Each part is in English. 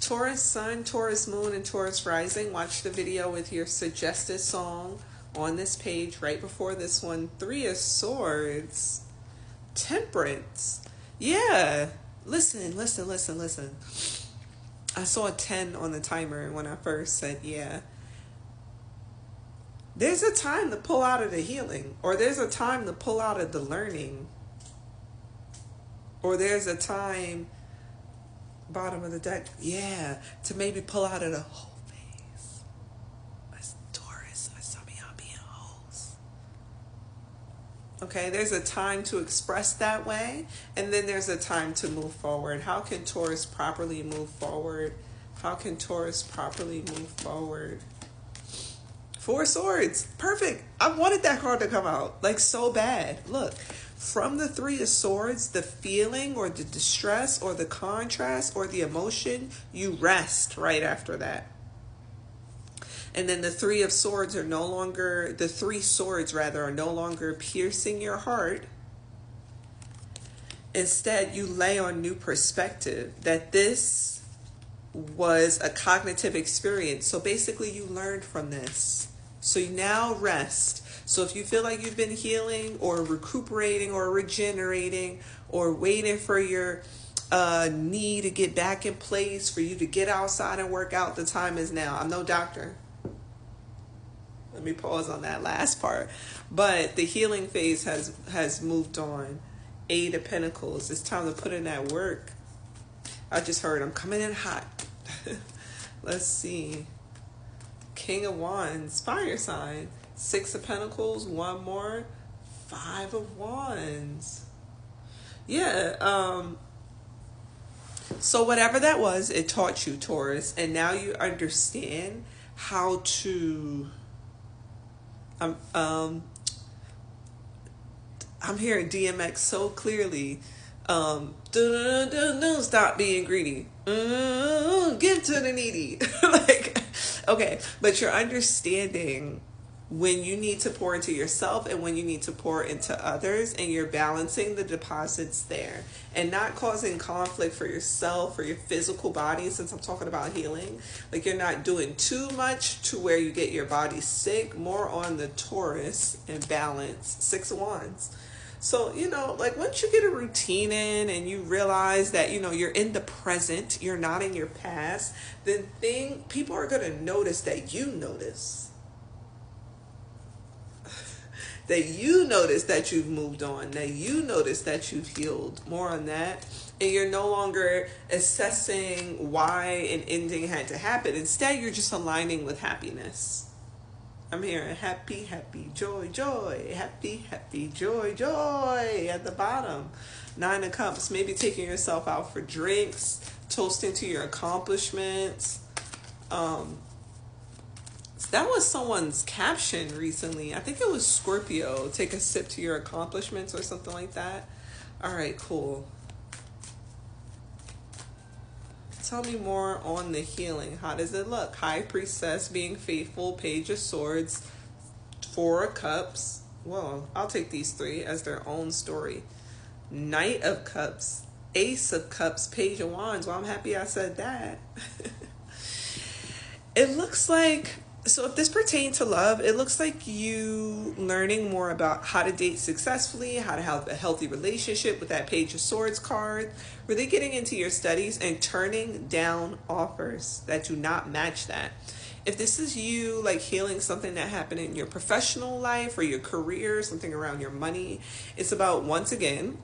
Taurus Sun, Taurus Moon, and Taurus Rising. Watch the video with your suggested song on this page right before this one. Three of Swords. Temperance. Yeah. Listen. I saw a 10 on the timer when I first said yeah. There's a time to pull out of the healing, or there's a time to pull out of the learning, or there's a time, bottom of the deck, yeah, to maybe pull out of the whole phase. As Taurus, as some of y'all being hoes. Okay, there's a time to express that way, and then there's a time to move forward. How can Taurus properly move forward? How can Taurus properly move forward? Four Swords. Perfect. I wanted that card to come out, like, so bad. Look, from the Three of Swords, the feeling or the distress or the contrast or the emotion, you rest right after that. And then the Three of Swords are no longer, the Three Swords rather, are no longer piercing your heart. Instead, you lay on new perspective that this was a cognitive experience. So basically you learned from this. So you now rest. So if you feel like you've been healing or recuperating or regenerating or waiting for your knee to get back in place, for you to get outside and work out, the time is now. I'm no doctor. Let me pause on that last part. But the healing phase has moved on. Eight of Pentacles. It's time to put in that work. I just heard I'm coming in hot. Let's see. King of Wands, fire sign. Six of Pentacles, one more. Five of Wands. Yeah, so whatever that was, it taught you, Taurus, and now you understand how to I'm hearing DMX so clearly. Stop being greedy. Give to the needy. Like, okay, but you're understanding when you need to pour into yourself and when you need to pour into others, and you're balancing the deposits there and not causing conflict for yourself or your physical body. Since I'm talking about healing, like, you're not doing too much to where you get your body sick. More on the Taurus and balance. Six of Wands. So, you know, like, once you get a routine in and you realize that, you know, you're in the present, you're not in your past, then people are going to notice that you notice. That you notice that you've moved on, that you notice that you've healed. More on that. And you're no longer assessing why an ending had to happen. Instead, you're just aligning with happiness. I'm hearing happy, happy, joy, joy. Happy, happy, joy, joy at the bottom. Nine of Cups. Maybe taking yourself out for drinks, toasting to your accomplishments. That was someone's caption recently. I think it was Scorpio. Take a sip to your accomplishments or something like that. All right, cool. Tell me more on the healing. How does it look? High Priestess, being faithful. Page of Swords. Four of Cups. Well, I'll take these three as their own story. Knight of Cups. Ace of Cups. Page of Wands. Well, I'm happy I said that. It looks like... So if this pertains to love, it looks like you learning more about how to date successfully, how to have a healthy relationship with that Page of Swords card, really getting into your studies and turning down offers that do not match that. If this is you, like, healing something that happened in your professional life or your career, something around your money, it's about, once again,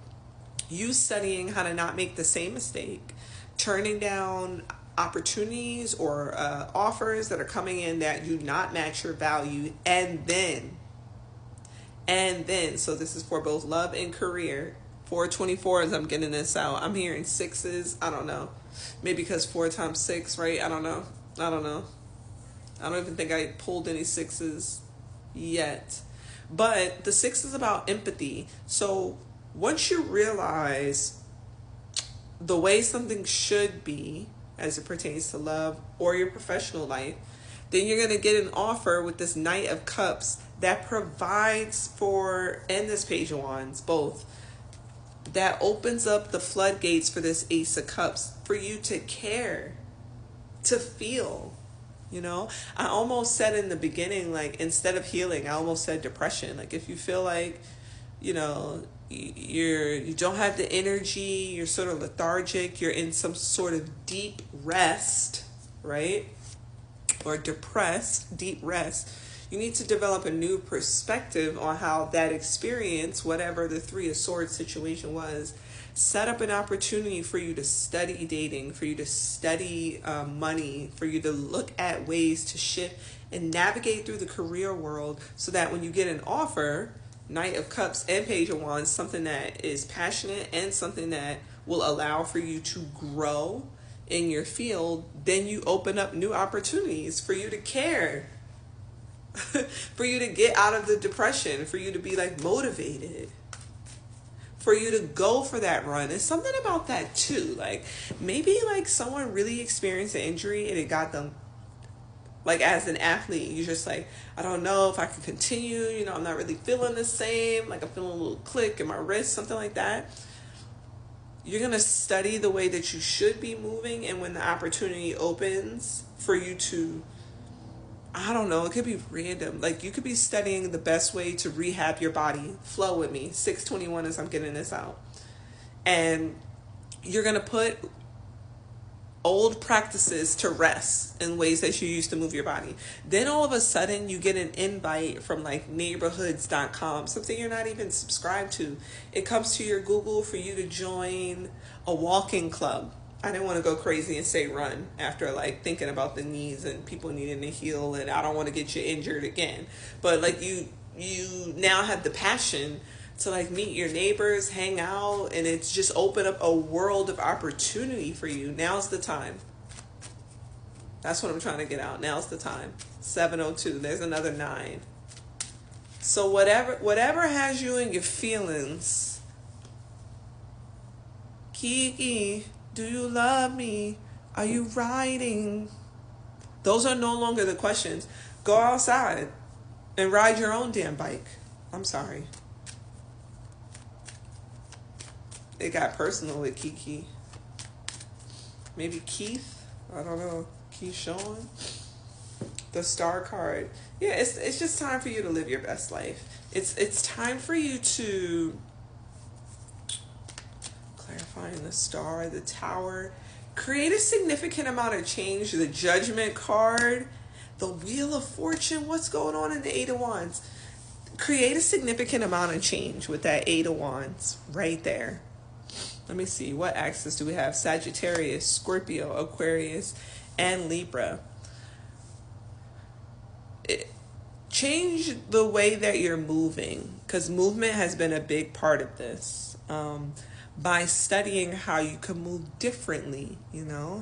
you studying how to not make the same mistake, turning down opportunities or offers that are coming in that do not match your value, and then so this is for both love and career. 424 as I'm getting this out. I'm hearing sixes. I don't know, maybe because 4 times 6, right? I don't know. I don't even think I pulled any sixes yet, but the 6 is about empathy. So once you realize the way something should be as it pertains to love or your professional life, then you're going to get an offer with this Knight of Cups that provides for, and this Page of Wands, both, that opens up the floodgates for this Ace of Cups for you to care to feel. I almost said in the beginning, like, instead of healing, I almost said depression. Like, if you feel like, you don't have the energy, you're sort of lethargic, you're in some sort of deep rest, right? Or depressed, deep rest. You need to develop a new perspective on how that experience, whatever the Three of Swords situation was, set up an opportunity for you to study dating, for you to study money, for you to look at ways to shift and navigate through the career world so that when you get an offer, Knight of Cups and Page of Wands, something that is passionate and something that will allow for you to grow in your field, then you open up new opportunities for you to care, for you to get out of the depression, for you to be like motivated, for you to go for that run. There's something about that too. Like, maybe like someone really experienced an injury and it got them, like, as an athlete, you're just like, I don't know if I can continue, I'm not really feeling the same, like I'm feeling a little click in my wrist, something like that. You're going to study the way that you should be moving, and when the opportunity opens for you to, I don't know, it could be random. Like, you could be studying the best way to rehab your body. Flow with me. 621 as I'm getting this out. And you're going to put old practices to rest in ways that you used to move your body. Then all of a sudden you get an invite from like neighborhoods.com, something you're not even subscribed to. It comes to your Google for you to join a walking club. I didn't want to go crazy and say run after like thinking about the knees and people needing to heal, and I don't want to get you injured again. But like you now have the passion to like meet your neighbors, hang out, and it's just open up a world of opportunity for you. Now's the time. That's what I'm trying to get out. Now's the time. 702. There's another 9. So whatever has you in your feelings. Kiki, do you love me? Are you riding? Those are no longer the questions. Go outside and ride your own damn bike. I'm sorry. It got personal with Kiki. Maybe Keith? I don't know. Keith Sean? The Star card. Yeah, it's just time for you to live your best life. It's time for you to, clarifying the Star, the Tower, create a significant amount of change. The Judgment card, the Wheel of Fortune. What's going on in the Eight of Wands? Create a significant amount of change with that Eight of Wands right there. Let me see. What axis do we have? Sagittarius, Scorpio, Aquarius, and Libra. Change the way that you're moving, because movement has been a big part of this. By studying how you can move differently,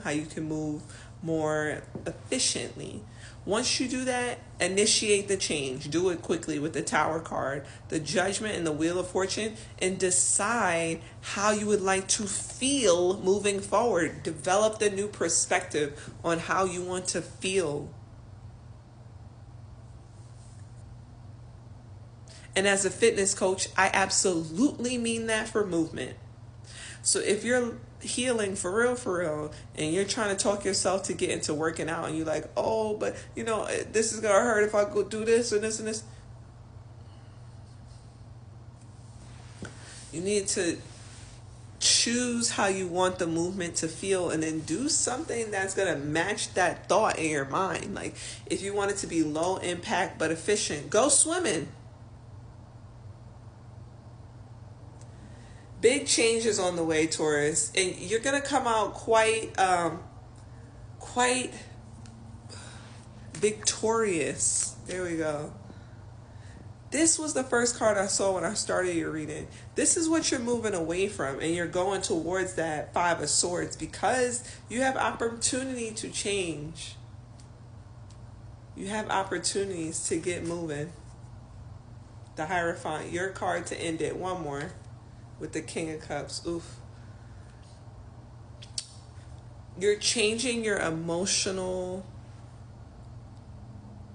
how you can move more efficiently. Once you do that, initiate the change. Do it quickly with the Tower card, the Judgment, and the Wheel of Fortune, and decide how you would like to feel moving forward. Develop the new perspective on how you want to feel. And as a fitness coach, I absolutely mean that for movement. So if you're healing for real, and you're trying to talk yourself to get into working out, and you're like, oh, but this is gonna hurt if I go do this and this and this. You need to choose how you want the movement to feel, and then do something that's gonna match that thought in your mind. Like, if you want it to be low impact but efficient, go swimming. Big changes on the way, Taurus, and you're gonna come out quite victorious. There we go. This was the first card I saw when I started your reading. This is what you're moving away from, and you're going towards that Five of Swords because you have opportunity to change. You have opportunities to get moving. The Hierophant, your card to end it. One more. With the King of Cups. Oof. You're changing your emotional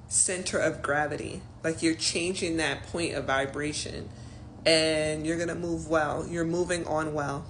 center of gravity. Like, you're changing that point of vibration. And you're going to move well. You're moving on well.